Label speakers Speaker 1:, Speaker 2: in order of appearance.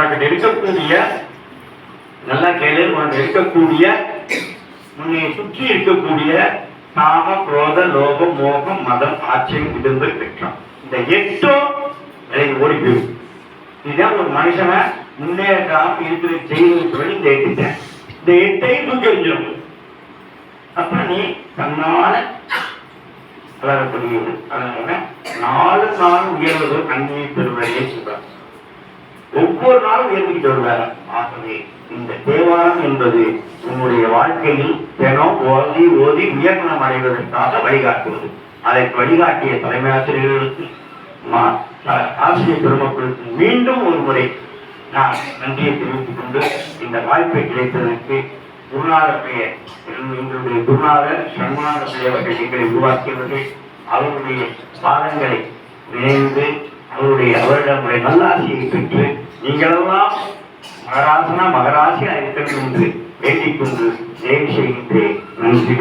Speaker 1: உனக்கு இருக்கக்கூடிய நல்லா கேளு, உனக்கு இருக்கக்கூடிய உன்னை சுற்றி இருக்கக்கூடிய காம, குரோத, லோகம், மோகம், மதம், ஆச்சரியம், விடும்பு, பெற்றம், இந்த 8ம் விலகி ஓடி போயிடும். இதுதான் ஒரு மனுஷனை முன்னேற்றாம இருக்கிற செய்வது சொல்லி இந்த 8 இந்த 8ஐயும் தூக்கி எறிஞ்சிடும். அப்ப நீ தன்னால வளரக்கூடியது. அதனால 4 நாள் உயர்வது கண்ணியை பெறுவதையே சொல்றார். ஒவ்வொரு நாளும் உயர்ந்துகிட்டு வருவார். ஆகவே இந்த தேவாரம் என்பது உன்னுடைய வாழ்க்கையில் தினம் ஓதி ஓதி உயர்மனம் அடைவதற்காக வழிகாட்டுவது. அதை வழிகாட்டிய தலைமை ஆசிரியர்களுக்கு, ஆசிரியர் பெருமக்களுக்கு மீண்டும் ஒரு முறை நான் நன்றியை தெரிவித்துக் கொண்டு, இந்த வாய்ப்பை கிடைத்ததற்கு குருநாதர் பெயர் எங்களுடைய குருநாதர் சண்முக அவர்கள் எங்களை உருவாக்கியவர்கள். அவருடைய பாதங்களை நினைந்து அவரிடம் நல்லாசியை பெற்று நீங்களெல்லாம் மகராசனா மகராசியா இருக்கிறது என்று வேண்டிக் கொண்டு சேவை செய்கின்றேன். நன்றி.